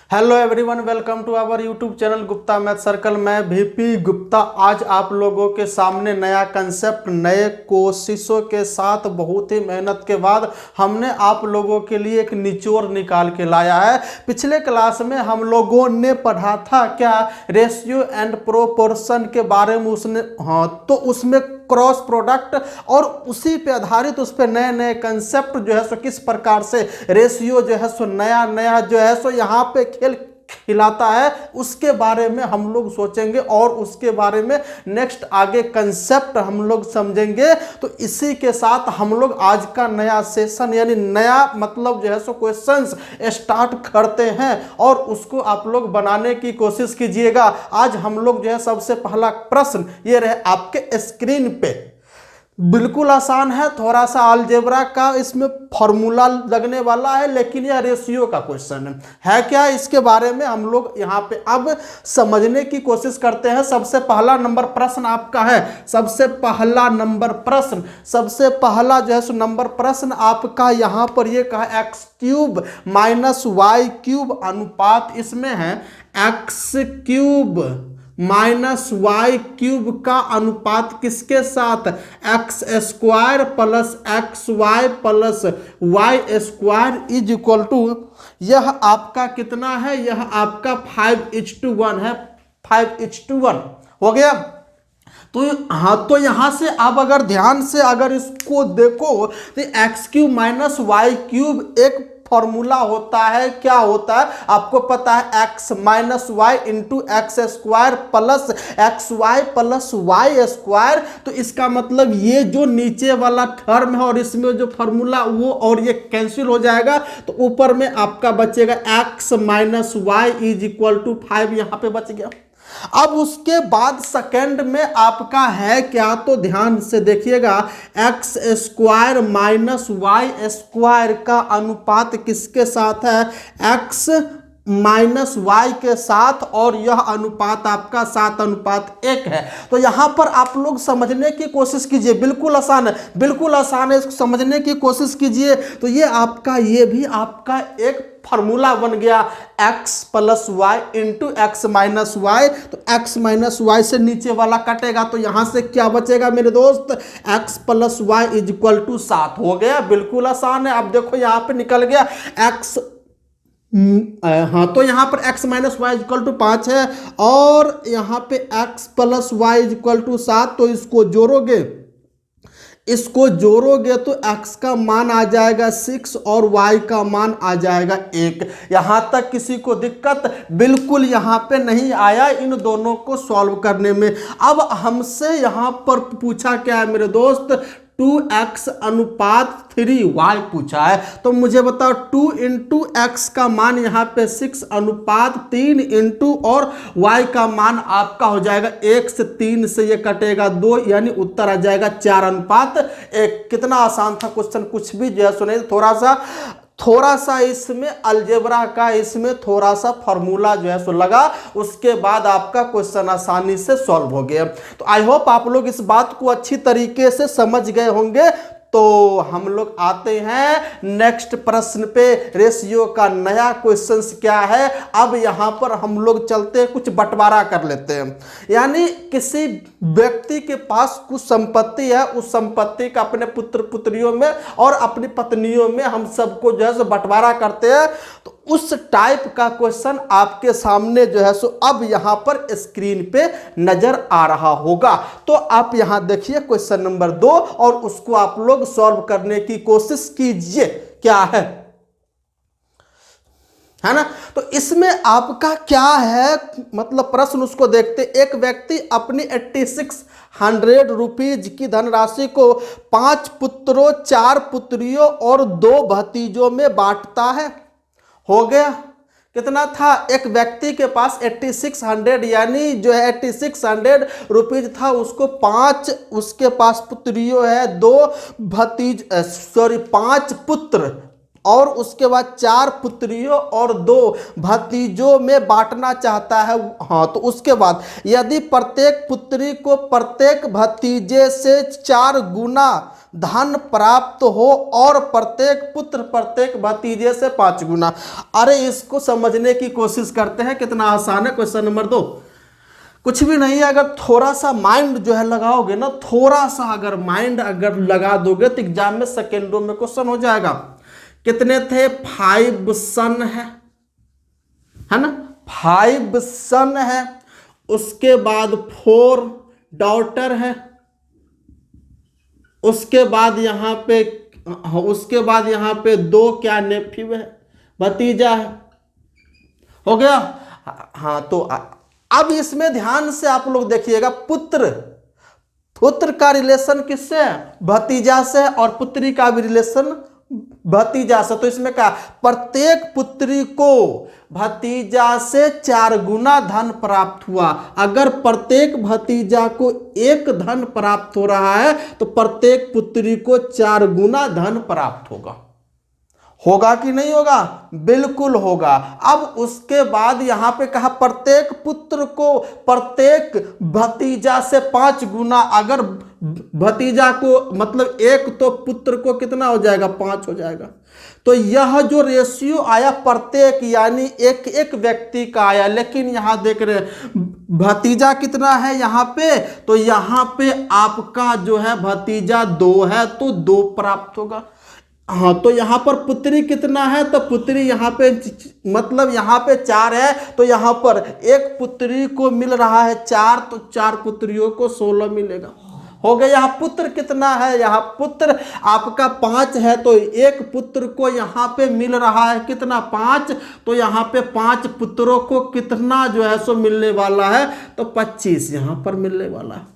Hello everyone, welcome to our YouTube channel Gupta math circle. मैं VP Gupta आज आप लोगों के सामने नया कंसेप्ट, नए कोशिशों के साथ बहुत ही मेहनत के बाद हमने आप लोगों के लिए एक निचोड़ निकाल के लाया है। पिछले क्लास में हम लोगों ने पढ़ा था क्या, रेशियो एंड प्रोपोर्शन के बारे में। तो उसमें क्रॉस प्रोडक्ट और उसी पे आधारित उस पे नए नए कंसेप्ट जो है सो किस प्रकार से रेशियो जो है सो नया नया जो है सो यहाँ पे खेल खिलाता है, उसके बारे में हम लोग सोचेंगे और उसके बारे में नेक्स्ट आगे कंसेप्ट हम लोग समझेंगे। तो इसी के साथ हम लोग आज का नया सेशन यानी नया मतलब जो है सो क्वेश्चंस स्टार्ट करते हैं और उसको आप लोग बनाने की कोशिश कीजिएगा। आज हम लोग जो है सबसे पहला प्रश्न ये रहे आपके स्क्रीन पे, बिल्कुल आसान है, थोड़ा सा अलजेब्रा का इसमें फॉर्मूला लगने वाला है, लेकिन यह रेशियो का क्वेश्चन है क्या, इसके बारे में हम लोग यहाँ पे अब समझने की कोशिश करते हैं। सबसे पहला नंबर प्रश्न आपका है, सबसे पहला जो है सो नंबर प्रश्न आपका यहाँ पर ये कहा X cube minus Y cube अनुपात इसमें है X cube minus Y cube का अनुपात किसके साथ, X square plus X Y plus Y square is equal to, यह आपका कितना है, यह आपका 5:1 है, 5:1 हो गया। तो हाँ, तो यहां से आप अगर ध्यान से अगर इसको देखो तो X cube minus Y cube एक फॉर्मूला होता है, क्या होता है आपको पता है, X minus Y into X square plus X Y plus Y square. तो इसका मतलब ये जो नीचे वाला टर्म है और इसमें जो फॉर्मूला वो और ये कैंसिल हो जाएगा, तो ऊपर में आपका बचेगा X minus Y is equal to 5, यहां पे बच गया। अब उसके बाद सेकंड में आपका है क्या, तो ध्यान से देखिएगा, X square minus Y square का अनुपात किसके साथ है, एक्स माइनस वाई के साथ, और यह अनुपात आपका 7:1 है। तो यहां पर आप लोग समझने की कोशिश कीजिए, बिल्कुल आसान है, बिल्कुल आसान है, इसको समझने की कोशिश कीजिए। तो ये आपका, ये भी आपका एक फॉर्मूला बन गया, x plus Y into X minus Y. तो x माइनस वाई से नीचे वाला कटेगा, तो यहां से क्या बचेगा मेरे दोस्त, x plus Y is equal to 7 हो गया। बिल्कुल आसान है। अब देखो यहां पे निकल गया x, हाँ, तो यहां पर x minus Y is equal to 5 है और यहां पे x plus Y is equal to 7। तो इसको जोड़ोगे तो x का मान आ जाएगा 6 और y का मान आ जाएगा 1। यहां तक किसी को दिक्कत बिल्कुल यहां पे नहीं आया इन दोनों को सॉल्व करने में। अब हमसे यहां पर पूछा क्या है मेरे दोस्त, 2x अनुपात 3y पूछा है। तो मुझे बताओ 2 इंटू एक्स का मान यहाँ पे 6 अनुपात 3 इंटू और y का मान आपका हो जाएगा 1 से 3 से ये कटेगा 2, यानी उत्तर आ जाएगा 4:1। कितना आसान था क्वेश्चन, कुछ भी जो है सुनिए, थोड़ा सा इसमें अलजेब्रा का इसमें थोड़ा सा फॉर्मूला जो है सो लगा, उसके बाद आपका क्वेश्चन आसानी से सॉल्व हो गया। तो आई होप आप लोग इस बात को अच्छी तरीके से समझ गए होंगे। तो हम लोग आते हैं नेक्स्ट प्रश्न पे, रेशियो का नया क्वेश्चन क्या है। अब यहां पर हम लोग चलते हैं, कुछ बंटवारा कर लेते हैं, यानी किसी व्यक्ति के पास कुछ संपत्ति है, उस संपत्ति का अपने पुत्र पुत्रियों में और अपनी पत्नियों में हम सबको जो है सो बंटवारा करते हैं। तो उस टाइप का क्वेश्चन आपके सामने जो है सो अब यहां पर स्क्रीन पे नजर आ रहा होगा। तो आप यहां देखिए क्वेश्चन नंबर 2 और उसको आप लोग सॉल्व करने की कोशिश कीजिए, क्या है ना। तो इसमें आपका क्या है मतलब प्रश्न, उसको देखते। एक व्यक्ति अपनी 8600 रुपीज की धनराशि को 5 पुत्रों, 4 पुत्रियों और 2 भतीजों में बांटता है। हो गया, कितना था, एक व्यक्ति के पास 8600 यानी जो है 8600 रुपीज था, उसको 5 उसके पास पुत्रियों है, 5 पुत्र और उसके बाद 4 पुत्रियों और 2 भतीजों में बांटना चाहता है। हाँ, तो उसके बाद यदि प्रत्येक पुत्री को प्रत्येक भतीजे से 4 गुना धन प्राप्त हो और प्रत्येक पुत्र प्रत्येक भतीजे से 5 गुना। अरे इसको समझने की कोशिश करते हैं, कितना आसान है। क्वेश्चन नंबर 2 कुछ भी नहीं है, अगर थोड़ा सा माइंड जो है लगाओगे ना, थोड़ा सा अगर माइंड अगर लगा दोगे तो एग्जाम में सेकेंडों में क्वेश्चन हो जाएगा। कितने थे? 5 सन है ना, 5 सन है, उसके बाद 4 डॉटर है, उसके बाद यहाँ पे 2 क्या नेफ्यू है, भतीजा है। हो गया। हाँ, तो अब इसमें ध्यान से आप लोग देखिएगा, पुत्र का रिलेशन किससे है? भतीजा से, और पुत्री का भी रिलेशन भतीजा से। तो इसमें क्या, प्रत्येक पुत्री को भतीजा से 4 गुना धन प्राप्त हुआ। अगर प्रत्येक भतीजा को 1 धन प्राप्त हो रहा है तो प्रत्येक पुत्री को 4 गुना धन प्राप्त होगा कि नहीं होगा? बिल्कुल होगा। अब उसके बाद यहां पे कहा प्रत्येक पुत्र को प्रत्येक भतीजा से 5 गुना। अगर भतीजा को मतलब 1 तो पुत्र को कितना हो जाएगा? 5 हो जाएगा। तो यह जो रेशियो आया प्रत्येक यानी एक व्यक्ति का आया। लेकिन यहां देख रहे हैं भतीजा कितना है यहां पे, तो यहां पे आपका जो है भतीजा 2 है, तो 2 प्राप्त होगा। हाँ, तो यहाँ पर पुत्री कितना है? तो पुत्री यहाँ पे मतलब यहाँ पे 4 है, तो यहाँ पर एक पुत्री को मिल रहा है 4, तो 4 पुत्रियों को 16 मिलेगा। हो गया। यहाँ पुत्र कितना है? यहाँ पुत्र आपका 5 है, तो एक पुत्र को यहाँ पे मिल रहा है कितना? 5। तो यहाँ पे 5 पुत्रों को कितना जो है सो मिलने वाला है? तो 25 यहाँ पर मिलने वाला है।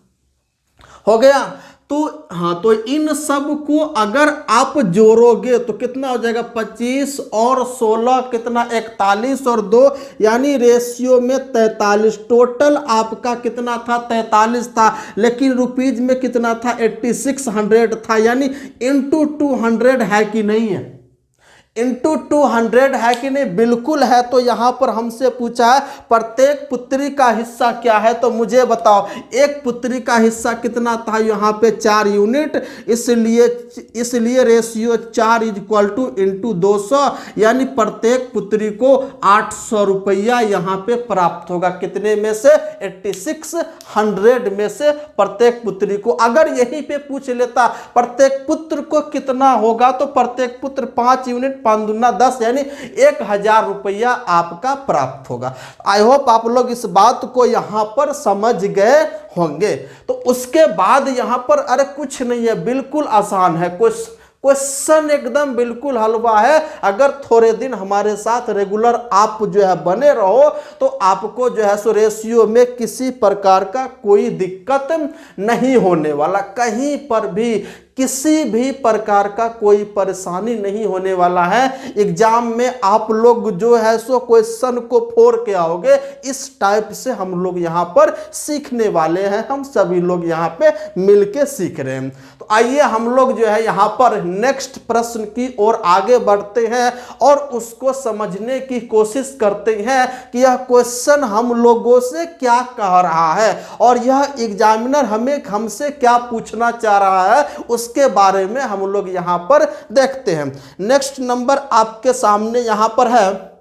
हो गया। तो हाँ, तो इन सब को अगर आप जोड़ोगे तो कितना हो जाएगा? 25 और 16 कितना? 41 और 2 यानी रेशियो में 43। टोटल आपका कितना था? 43 था, लेकिन रुपीज में कितना था? 8600 था, यानी इंटू 200 है कि नहीं है? इंटू 200 है कि नहीं? बिल्कुल है। तो यहाँ पर हमसे पूछा है प्रत्येक पुत्री का हिस्सा क्या है, तो मुझे बताओ। एक पुत्री का हिस्सा कितना था? यहाँ पे 4 यूनिट, इसलिए रेशियो 4 इक्वल टू इंटू 200, यानी प्रत्येक पुत्री को 800 रुपया यहाँ पे प्राप्त होगा। कितने में से? 8600 में से प्रत्येक पुत्री को। अगर यहीं पे पूछ लेता प्रत्येक पुत्र को कितना होगा, तो प्रत्येक पुत्र 5 यूनिट, 5 दूना 10, यानी 1000 रुपया आपका प्राप्त होगा। आई होप आप लोग इस बात को यहां पर समझ गए होंगे। तो उसके बाद यहां पर अरे कुछ नहीं है, बिल्कुल आसान है। क्वेश्चन एकदम बिल्कुल हलवा है। अगर थोड़े दिन हमारे साथ रेगुलर आप जो है बने रहो तो आपको जो है सो रेशियो में किसी प्रकार का कोई दिक्कत नहीं होने वाला। कहीं पर भी किसी भी प्रकार का कोई परेशानी नहीं होने वाला है। एग्जाम में आप लोग जो है सो क्वेश्चन को फोड़ के आओगे। इस टाइप से हम लोग यहाँ पर सीखने वाले हैं। हम सभी लोग यहाँ पे मिलके सीख रहे हैं। तो आइए हम लोग जो है यहाँ पर नेक्स्ट प्रश्न की ओर आगे बढ़ते हैं और उसको समझने की कोशिश करते हैं कि यह क्वेश्चन हम लोगों से क्या कह रहा है और यह एग्जामिनर हमसे क्या पूछना चाह रहा है, उसके बारे में हम लोग यहाँ पर देखते हैं। नेक्स्ट नंबर आपके सामने यहाँ पर है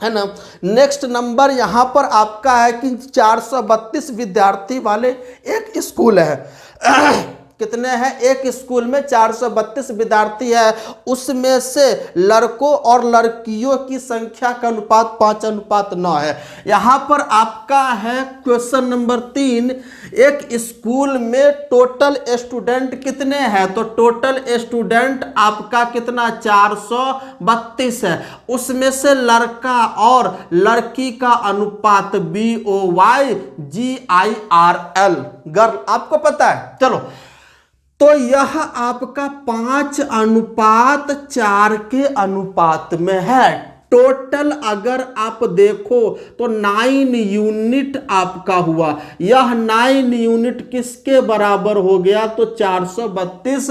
ना। नेक्स्ट नंबर यहाँ पर आपका है कि 432 विद्यार्थी वाले एक स्कूल है। कितने हैं? एक स्कूल में 432 विद्यार्थी है। उसमें से लड़कों और लड़कियों की संख्या का अनुपात 5:9 है। यहाँ पर आपका है क्वेश्चन नंबर 3, एक स्कूल में टोटल स्टूडेंट कितने हैं? तो टोटल स्टूडेंट आपका कितना? 432 है। उसमें से लड़का और लड़की का अनुपात BOYGIRL, गर्ल, आपको पता है। चलो, तो यह आपका 5:4 के अनुपात में है। टोटल अगर आप देखो तो 9 यूनिट आपका हुआ। यह 9 यूनिट किसके बराबर हो गया? तो 432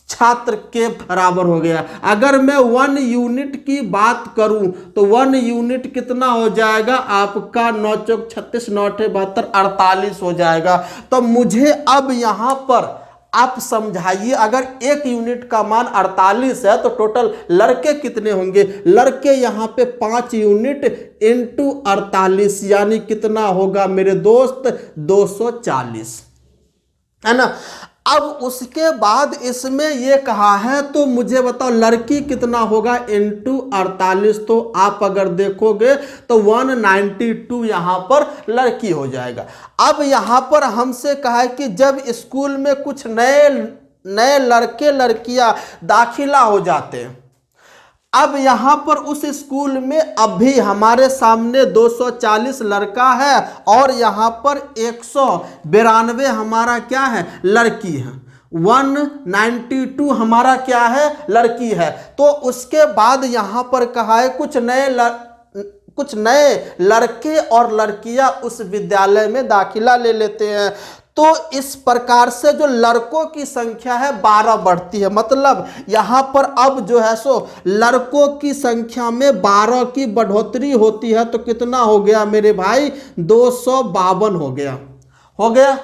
छात्र के बराबर हो गया। अगर मैं 1 यूनिट की बात करूं तो 1 यूनिट कितना हो जाएगा आपका? 9 चौक 36, 9 अठे 72, 48 हो जाएगा। तो मुझे अब यहां पर आप समझाइए, अगर एक यूनिट का मान 48 है तो टोटल लड़के कितने होंगे? लड़के यहाँ पे 5 यूनिट इंटू 48 यानी कितना होगा मेरे दोस्त? 240, है ना। अब उसके बाद इसमें ये कहा है तो मुझे बताओ लड़की कितना होगा इंटू 48। तो आप अगर देखोगे तो 192 यहां पर लड़की हो जाएगा। अब यहां पर हमसे कहा है कि जब स्कूल में कुछ नए लड़के लड़कियां दाखिला हो जाते हैं, अब यहां पर उस स्कूल में अभी हमारे सामने 240 लड़का है और यहां पर 192 हमारा क्या है? लड़की है। 192 हमारा क्या है? लड़की है। तो उसके बाद यहां पर कहा है कुछ नए लड़के और लड़कियां उस विद्यालय में दाखिला ले लेते हैं। तो इस प्रकार से जो लड़कों की संख्या है 12 बढ़ती है। मतलब यहां पर अब जो है सो लड़कों की संख्या में 12 की बढ़ोतरी होती है। तो कितना हो गया मेरे भाई? 252 हो गया।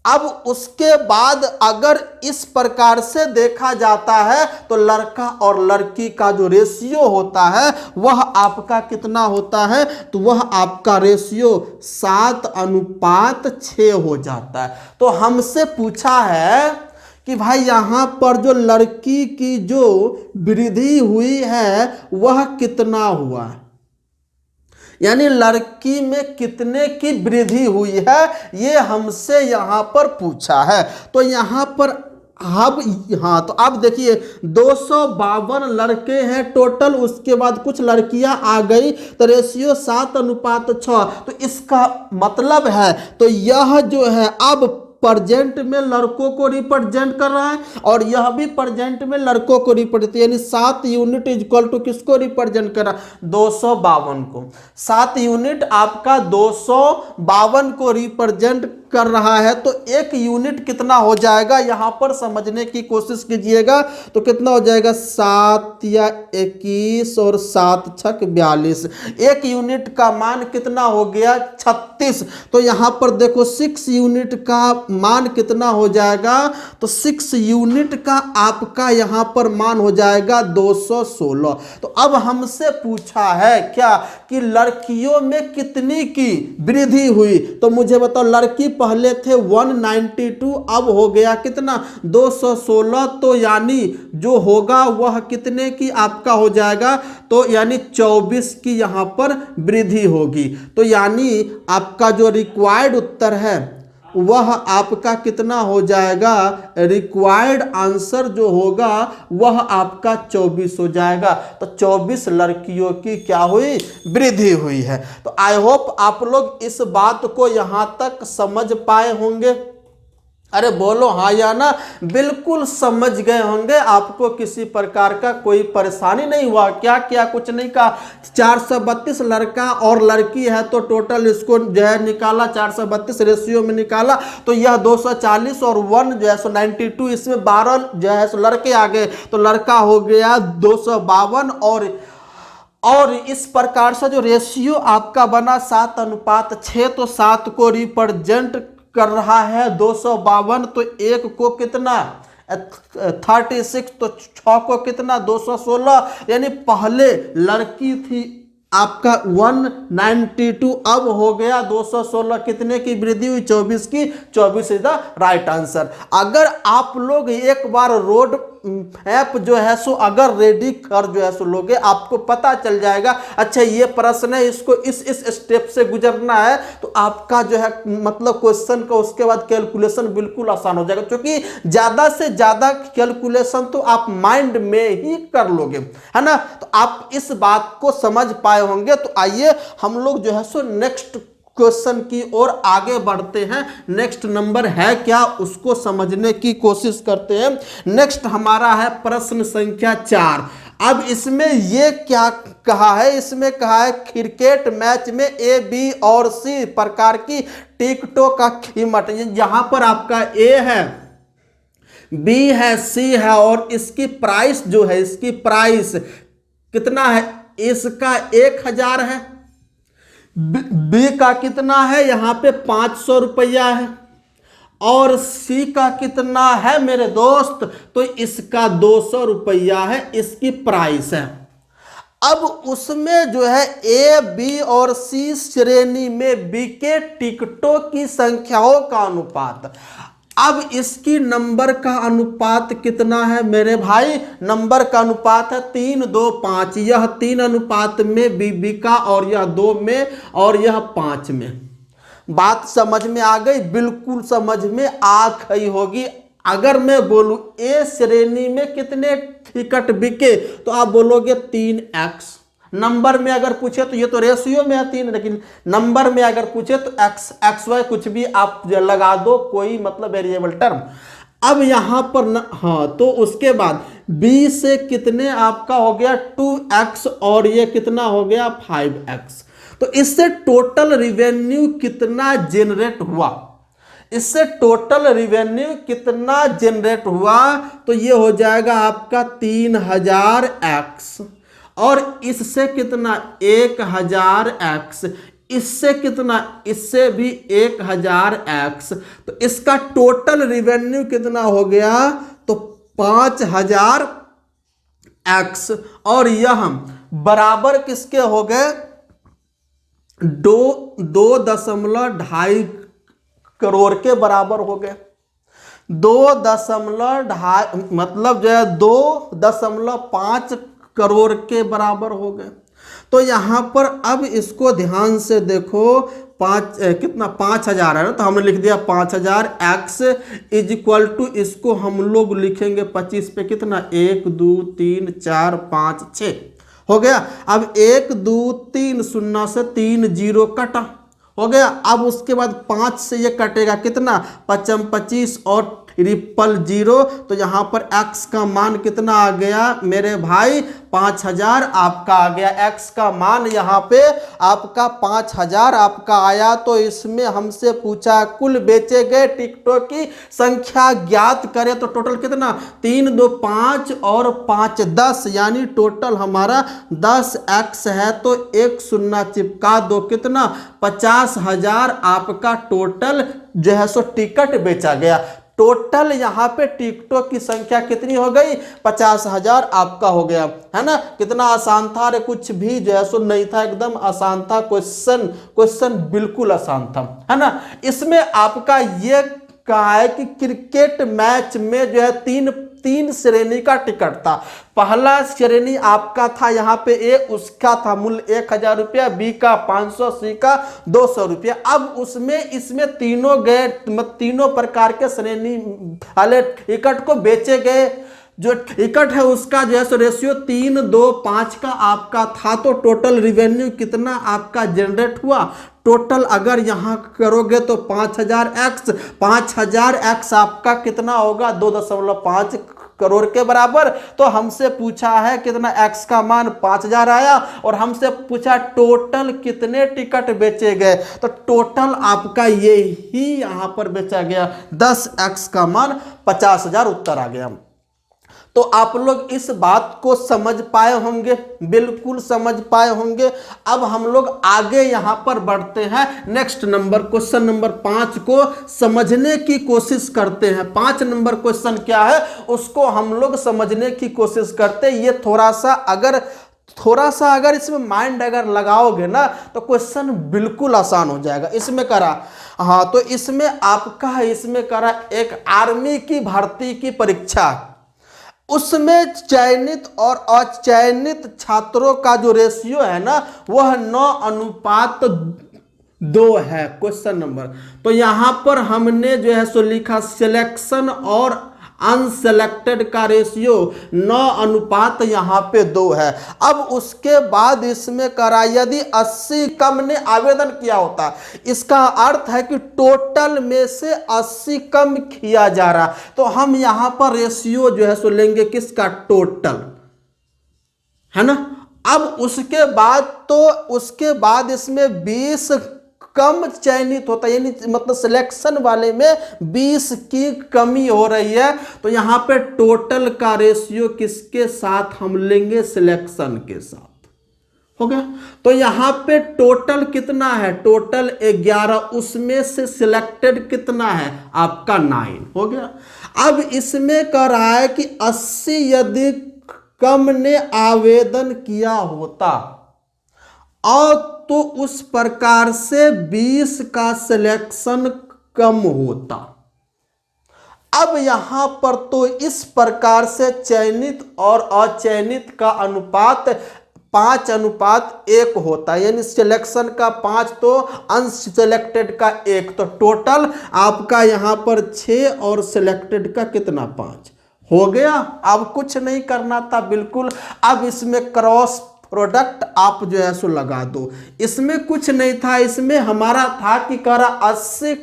अब उसके बाद अगर इस प्रकार से देखा जाता है तो लड़का और लड़की का जो रेशियो होता है वह आपका कितना होता है? तो वह आपका रेशियो 7:6 हो जाता है। तो हमसे पूछा है कि भाई यहाँ पर जो लड़की की जो वृद्धि हुई है वह कितना हुआ है, यानी लड़की में कितने की वृद्धि हुई है, ये हमसे यहां पर पूछा है। तो यहां पर अब हाँ, तो अब देखिए 252 लड़के हैं टोटल, उसके बाद कुछ लड़कियां आ गई तो रेशियो 7:6। तो इसका मतलब है तो यह जो है अब प्रेजेंट में लड़कों को रिप्रेजेंट कर रहा है और यह भी प्रेजेंट में लड़कों को रिप्रेजेंट, यानी 7 यूनिट इक्वल टू किसको रिप्रेजेंट कर रहा है? 252 को। 7 यूनिट आपका 252 को रिप्रेजेंट कर रहा है। तो एक यूनिट कितना हो जाएगा यहां पर समझने की कोशिश कीजिएगा। तो कितना हो जाएगा? 7 या 21 और 7 छक 42। एक यूनिट का मान कितना हो गया? 36। तो यहां पर देखो 6 यूनिट का मान कितना हो जाएगा? तो 6 यूनिट का आपका यहां पर मान हो जाएगा 216। तो अब हमसे पूछा है क्या कि लड़कियों में कितनी की वृद्धि हुई? तो मुझे बताओ, लड़की पहले थे 192, अब हो गया कितना? 216। तो यानी जो होगा वह कितने की आपका हो जाएगा? तो यानी 24 की यहां पर वृद्धि होगी। तो यानी आपका जो रिक्वायर्ड उत्तर है वह आपका कितना हो जाएगा? रिक्वायर्ड आंसर जो होगा वह आपका 24 हो जाएगा। तो 24 लड़कियों की क्या हुई? वृद्धि हुई है। तो आई होप आप लोग इस बात को यहां तक समझ पाए होंगे। अरे बोलो हाँ या ना? बिल्कुल समझ गए होंगे, आपको किसी प्रकार का कोई परेशानी नहीं हुआ। क्या क्या कुछ नहीं कहा। 432 लड़का और लड़की है तो टोटल इसको जो है निकाला, 432 रेशियो में निकाला तो यह 240 और 1 जो है 92, इसमें 12 जो है लड़के आ गए तो लड़का हो गया 252। और इस प्रकार से जो रेशियो आपका बना 7:6, तो 7 को रिप्रेजेंट कर रहा है 252। तो 1 को कितना? 36। तो 6 को कितना? 216। यानी पहले लड़की थी आपका 192, अब हो गया 216। कितने की वृद्धि हुई? 24 की। 24 इज द राइट आंसर। अगर आप लोग एक बार रोड मैप जो है सो अगर रेडी कर जो है सो लोगे, आपको पता चल जाएगा अच्छा ये प्रश्न है, इसको इस स्टेप से गुजरना है, तो आपका जो है मतलब क्वेश्चन का उसके बाद कैलकुलेशन बिल्कुल आसान हो जाएगा। क्योंकि ज्यादा से ज्यादा कैलकुलेशन तो आप माइंड में ही कर लोगे, है ना। तो आप इस बात को समझ पाए होंगे। तो आइए हम लोग जो है सो नेक्स्ट क्वेश्चन की ओर आगे बढ़ते हैं। नेक्स्ट नंबर है क्या उसको समझने की कोशिश करते हैं। नेक्स्ट हमारा है प्रश्न संख्या 4। अब इसमें ये क्या कहा है? इसमें कहा है क्रिकेट मैच में ए, बी और सी प्रकार की टिकटों का कीमत। यहां पर आपका ए है, बी है, सी है और इसकी प्राइस जो है, इसकी प्राइस कितना है? इसका 1000 है। बी का कितना है? यहां पे 500 रुपया है। और सी का कितना है मेरे दोस्त, तो इसका 200 रुपया है, इसकी प्राइस है। अब उसमें जो है ए, बी और सी श्रेणी में बिके टिकटों की संख्याओं का अनुपात। अब इसकी नंबर का अनुपात कितना है मेरे भाई, नंबर का अनुपात है 3, 2, 5। यह 3 अनुपात में बिका और यह 2 में और यह 5 में। बात समझ में आ गई, बिल्कुल समझ में आ गई होगी। अगर मैं बोलूं ए श्रेणी में कितने टिकट बिके, तो आप बोलोगे 3x। नंबर में अगर पूछे तो ये तो रेशियो में है 3, लेकिन नंबर में अगर पूछे तो एक्स वाई कुछ भी आप लगा दो, कोई मतलब वेरिएबल टर्म। अब यहां पर हाँ, तो उसके बाद b से कितने आपका हो गया 2x और ये कितना हो गया 5x। तो इससे टोटल रिवेन्यू कितना जनरेट हुआ, इससे टोटल रिवेन्यू कितना जनरेट हुआ, तो ये हो जाएगा आपका 3000x। और इससे कितना 1000x, इससे कितना, इससे भी 1000x। तो इसका टोटल रिवेन्यू कितना हो गया, तो 5000x। और यह बराबर किसके हो गए, 2.2 करोड़ के बराबर हो गए। 2.2 मतलब जो है 2.5 करोड़ के बराबर हो गए। तो यहां पर अब इसको ध्यान से देखो, कितना 5000 है ना, तो हमने लिख दिया 5000x इज इक्वल टू, इसको हम लोग लिखेंगे 25 पे कितना 1 2 3 4 5 6 हो गया। अब 1 2 3 0 से 3 0 कटा हो गया। अब उसके बाद 5 से ये कटेगा कितना 5 25 और 000। तो यहां पर x का मान कितना आ गया मेरे भाई 5000 आपका आ गया। x का मान यहां पे आपका 5000 आपका आया। तो इसमें हमसे पूछा कुल बेचे गए टिकटों की संख्या ज्ञात करें, तो टोटल कितना 3 2 5 और 5 10, यानी टोटल हमारा 10x है। तो 1 0 चिपका दो, कितना 50,000 आपका टोटल जो है सो टिकट बेचा गया। टोटल यहाँ पे टिकटों की संख्या कितनी हो गई 50,000 आपका हो गया, है ना। कितना आसान था, अरे कुछ भी जो है सो नहीं था, एकदम आसान था। क्वेश्चन बिल्कुल आसान था, है ना। इसमें आपका ये कहा है कि क्रिकेट मैच में जो है तीन श्रेणी का टिकट था। पहला श्रेणी आपका था यहाँ पे ए, उसका था मूल्य 1000 रुपया, बी का 500, सी का 200 रुपया। अब इसमें तीनों गए, तीनों प्रकार के श्रेणी वाले टिकट को बेचे गए। जो टिकट है उसका जो है सो रेशियो 3 2 5 का आपका था। तो टोटल रिवेन्यू कितना आपका जनरेट हुआ, टोटल अगर यहां करोगे तो 5000x आपका कितना होगा 2.5 करोड़ के बराबर। तो हमसे पूछा है कितना x का मान 5000 आया, और हमसे पूछा टोटल कितने टिकट बेचे गए, तो टोटल आपका ये ही यहां पर बेचा गया 10x का मान 50,000 उत्तर आ गया। तो आप लोग इस बात को समझ पाए होंगे, बिल्कुल समझ पाए होंगे। अब हम लोग आगे यहां पर बढ़ते हैं, नेक्स्ट नंबर क्वेश्चन नंबर 5 को समझने की कोशिश करते हैं। 5 नंबर क्वेश्चन क्या है उसको हम लोग समझने की कोशिश करते हैं। ये थोड़ा सा अगर इसमें माइंड अगर लगाओगे ना तो क्वेश्चन बिल्कुल आसान हो जाएगा। इसमें करा हाँ, तो इसमें करा एक आर्मी की भर्ती की परीक्षा, उसमें चयनित और अचयनित छात्रों का जो रेशियो है ना वह 9:2 है। क्वेश्चन नंबर, तो यहां पर हमने जो है सो लिखा सिलेक्शन और अनसेलेक्टेड का रेशियो 9:2 यहां पे 2 है। अब उसके बाद इसमें करा यदि 80 कम ने आवेदन किया होता, इसका अर्थ है कि टोटल में से 80 कम किया जा रहा, तो हम यहां पर रेशियो जो है सो लेंगे किसका, टोटल, है ना। अब उसके बाद इसमें 20 कम चयनित होता है, यानी मतलब सिलेक्शन वाले में 20 की कमी हो रही है। तो यहां पे टोटल का रेशियो किसके साथ हम लेंगे, सिलेक्शन के साथ। हो गया। तो यहाँ पे टोटल कितना है, टोटल 11, उसमें से सिलेक्टेड कितना है आपका 9, हो गया। अब इसमें कह रहा है कि 80 यदि कम ने आवेदन किया होता और तो उस प्रकार से 20 का सिलेक्शन कम होता। अब यहां पर तो इस प्रकार से चयनित और अचयनित का अनुपात 5:1 होता है, यानी सिलेक्शन का 5 तो अनसिलेक्टेड का 1, तो टोटल आपका यहां पर 6 और सिलेक्टेड का कितना 5 हो गया। अब कुछ नहीं करना था बिल्कुल। अब इसमें क्रॉस प्रोडक्ट आप जो है सो लगा दो। इसमें कुछ नहीं था, इसमें हमारा था कि करा 80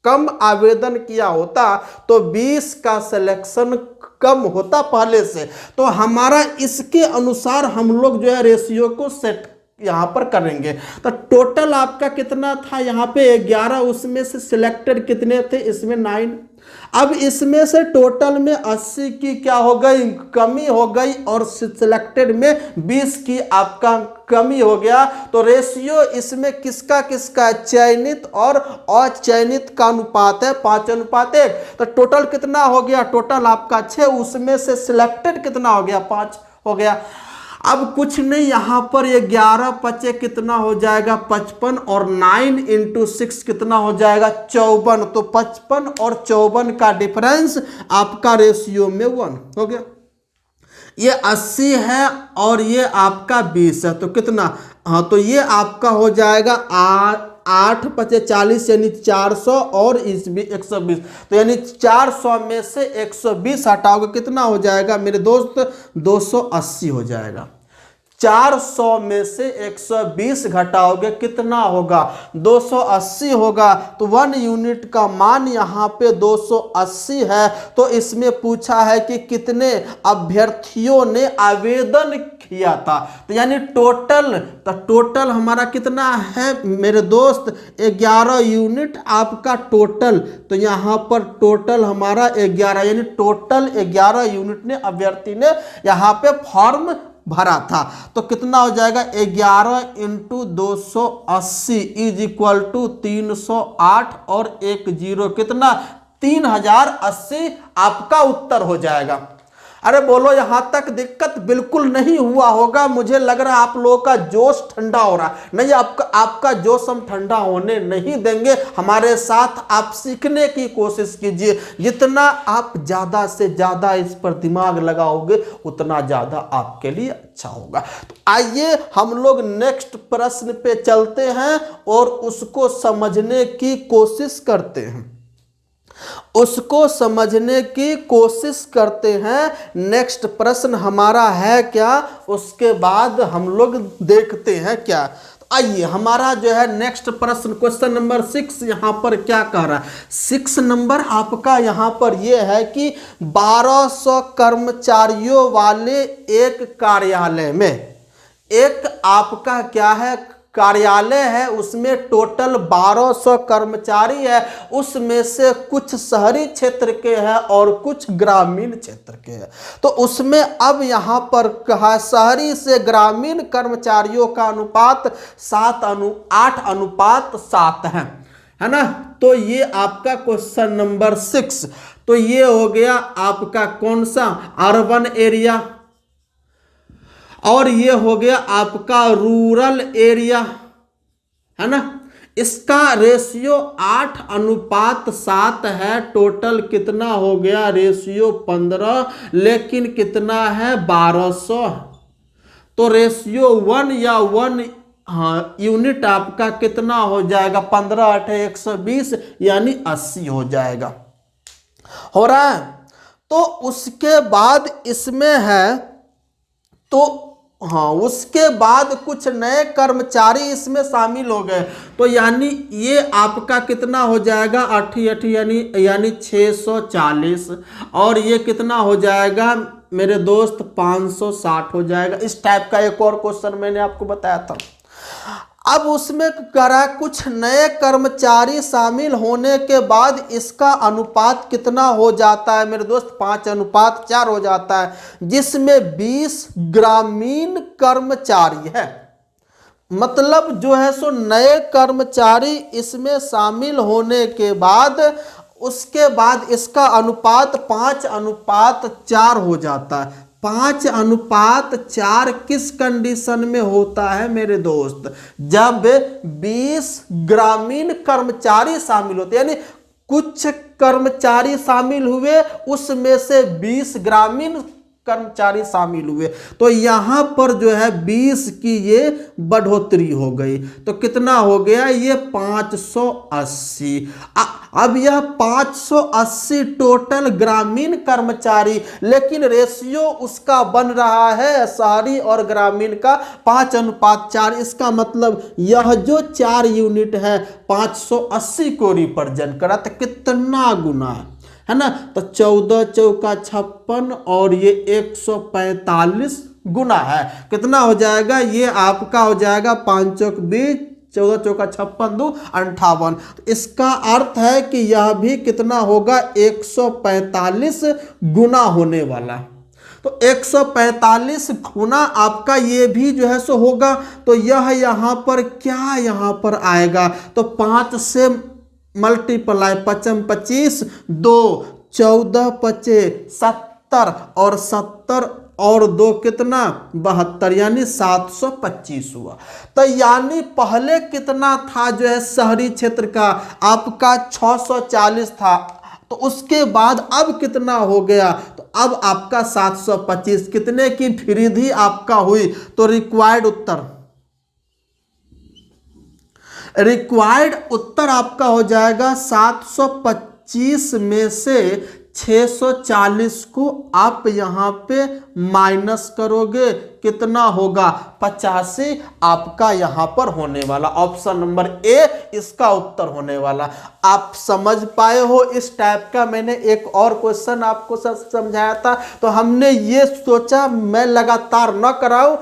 कम आवेदन किया होता तो 20 का सिलेक्शन कम होता पहले से, तो हमारा इसके अनुसार हम लोग जो है रेशियो को सेट यहां पर करेंगे। तो टोटल आपका कितना था यहाँ पे 11, उसमें से सिलेक्टेड कितने थे, इसमें 9। अब इसमें से टोटल में 80 की क्या हो गई, कमी हो गई, और सिलेक्टेड में 20 की आपका कमी हो गया। तो रेशियो इसमें किसका किसका है, चयनित और अचयनित का अनुपात है 5:1। तो टोटल कितना हो गया, टोटल आपका 6, उसमें से सिलेक्टेड कितना हो गया 5 हो गया। अब कुछ नहीं, यहां पर ये 11 पचे कितना हो जाएगा 55, और 9 × 6 कितना हो जाएगा 54। तो 55 और 54 का डिफरेंस आपका रेशियो में 1 हो गया। ये 80 है और ये आपका 20 है, तो कितना, हाँ तो ये आपका हो जाएगा 8 पचे 40 यानी 400 और इस भी 120, तो यानी 400 में से 120 हटाओगे कितना हो जाएगा मेरे दोस्त 280 हो जाएगा। 400 में से 120 घटाओगे कितना होगा 280 होगा। तो 1 यूनिट का मान यहाँ पे 280 है। तो इसमें पूछा है कि कितने अभ्यर्थियों ने आवेदन किया था, तो यानी टोटल, तो टोटल हमारा कितना है मेरे दोस्त 11 यूनिट आपका टोटल। तो यहाँ पर टोटल हमारा 11, यानी टोटल 11 यूनिट ने अभ्यर्थी ने यहाँ पे फॉर्म भरा था। तो कितना हो जाएगा 11 × 280 = 308 और 1 0 कितना 3080 आपका उत्तर हो जाएगा। अरे बोलो यहां तक दिक्कत बिल्कुल नहीं हुआ होगा, मुझे लग रहा है आप लोगों का जोश ठंडा हो रहा नहीं। आपका जोश हम ठंडा होने नहीं देंगे, हमारे साथ आप सीखने की कोशिश कीजिए। जितना आप ज्यादा से ज्यादा इस पर दिमाग लगाओगे उतना ज्यादा आपके लिए अच्छा होगा। तो आइए हम लोग नेक्स्ट प्रश्न पे चलते हैं और उसको समझने की कोशिश करते हैं, उसको समझने की कोशिश करते हैं। नेक्स्ट प्रश्न हमारा है क्या, उसके बाद हम लोग देखते हैं क्या। तो आइए हमारा जो है नेक्स्ट प्रश्न क्वेश्चन नंबर 6 यहां पर क्या कह रहा है। 6 नंबर आपका यहां पर यह है कि 1200 कर्मचारियों वाले एक कार्यालय में, एक आपका क्या है कार्यालय है, उसमें टोटल 1200 कर्मचारी है, उसमें से कुछ शहरी क्षेत्र के हैं और कुछ ग्रामीण क्षेत्र के हैं। तो उसमें अब यहाँ पर कहा शहरी से ग्रामीण कर्मचारियों का अनुपात 8:7 है ना। तो ये आपका क्वेश्चन नंबर 6। तो ये हो गया आपका कौन सा अर्बन एरिया, और ये हो गया आपका रूरल एरिया, है ना। इसका रेशियो 8:7 है। टोटल कितना हो गया रेशियो 15, लेकिन कितना है 1200। तो रेशियो 1 या 1 यूनिट आपका कितना हो जाएगा 15 × 8 = 120 यानी 80 हो जाएगा, हो रहा है। तो उसके बाद इसमें है, तो हाँ उसके बाद कुछ नए कर्मचारी इसमें शामिल हो गए। तो यानी ये आपका कितना हो जाएगा 8 यानी 640, और ये कितना हो जाएगा मेरे दोस्त 560 हो जाएगा। इस टाइप का एक और क्वेश्चन मैंने आपको बताया था। अब उसमें करा कुछ नए कर्मचारी शामिल होने के बाद इसका अनुपात कितना हो जाता है मेरे दोस्त 5:4 हो जाता है, जिसमें 20 ग्रामीण कर्मचारी है। मतलब जो है सो नए कर्मचारी इसमें शामिल होने के बाद उसके बाद इसका अनुपात 5:4 हो जाता है। 5:4 किस कंडीशन में होता है मेरे दोस्त? जब 20 ग्रामीण कर्मचारी शामिल होते हैं, यानी कुछ कर्मचारी शामिल हुए उसमें से 20 ग्रामीण कर्मचारी शामिल हुए, तो यहां पर जो है 20 की ये बढ़ोतरी हो गई, तो कितना हो गया ये 580। अब यह 580 टोटल ग्रामीण कर्मचारी, लेकिन रेशियो उसका बन रहा है शहरी और ग्रामीण का 5:4। इसका मतलब यह जो 4 यूनिट है 580 को रिप्रेजेंट करा, तो कितना गुना है ना? तो 14 चौका 56 और ये 145 गुना है। कितना हो जाएगा? ये आपका हो जाएगा 5 चौक 20, 14 चौका 56, 2 58। तो इसका अर्थ है कि यह भी कितना होगा? 145 गुना होने वाला। तो 145 गुना आपका ये भी जो है सो होगा। तो यह यहाँ पर क्या यहाँ पर आएगा? तो 5 से मल्टीप्लाई 5 25, 2 14 पचे 70 और 70 और 2 कितना? 72, यानी 725 हुआ। तो यानी पहले कितना था जो है शहरी क्षेत्र का? आपका 640 था, तो उसके बाद अब कितना हो गया? तो अब आपका 725। कितने की वृद्धि आपका हुई? तो रिक्वायर्ड उत्तर आपका हो जाएगा 725 में से 640 को आप यहाँ पे माइनस करोगे, कितना होगा? 85 आपका यहाँ पर होने वाला। ऑप्शन नंबर ए इसका उत्तर होने वाला। आप समझ पाए हो? इस टाइप का मैंने एक और क्वेश्चन आपको समझाया था, तो हमने ये सोचा मैं लगातार न कराऊं,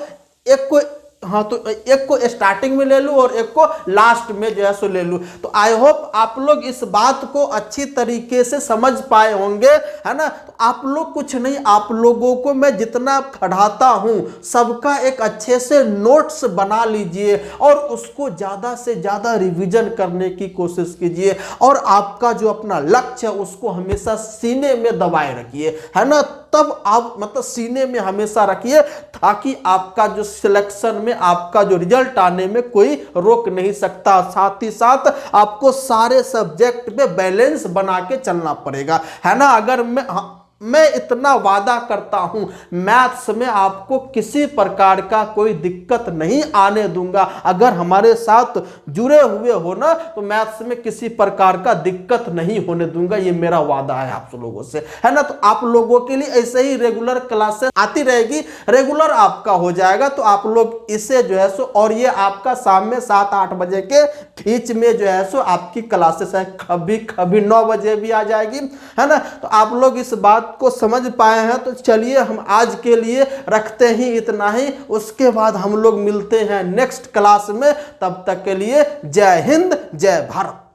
एक को हाँ तो एक को स्टार्टिंग में ले लूं और एक को लास्ट में जो है सो ले लूं। तो आई होप आप लोग इस बात को अच्छी तरीके से समझ पाए होंगे, है ना? तो आप लोग कुछ नहीं, आप लोगों को मैं जितना पढ़ाता हूं सबका एक अच्छे से नोट्स बना लीजिए और उसको ज़्यादा से ज़्यादा रिवीजन करने की कोशिश कीजिए, और आपका जो अपना लक्ष्य है उसको हमेशा सीने में दबाए रखिए, है ना? तब आप मतलब सीने में हमेशा रखिए, ताकि आपका जो सिलेक्शन में आपका जो रिजल्ट आने में कोई रोक नहीं सकता। साथ ही साथ आपको सारे सब्जेक्ट में बैलेंस बना के चलना पड़ेगा, है ना? अगर मैं इतना वादा करता हूं, मैथ्स में आपको किसी प्रकार का कोई दिक्कत नहीं आने दूंगा। अगर हमारे साथ जुड़े हुए हो ना, तो मैथ्स में किसी प्रकार का दिक्कत नहीं होने दूंगा, ये मेरा वादा है आप लोगों से, है ना? तो आप लोगों के लिए ऐसे ही रेगुलर क्लासेस आती रहेगी, रेगुलर आपका हो जाएगा। तो आप लोग इसे जो है सो, और ये आपका शाम में 7-8 बजे के बीच में जो है सो आपकी क्लासेस है, कभी कभी 9 बजे भी आ जाएगी, है ना? तो आप लोग इस बात को समझ पाए हैं। तो चलिए हम आज के लिए रखते ही इतना ही, उसके बाद हम लोग मिलते हैं नेक्स्ट क्लास में। तब तक के लिए जय हिंद, जय भारत।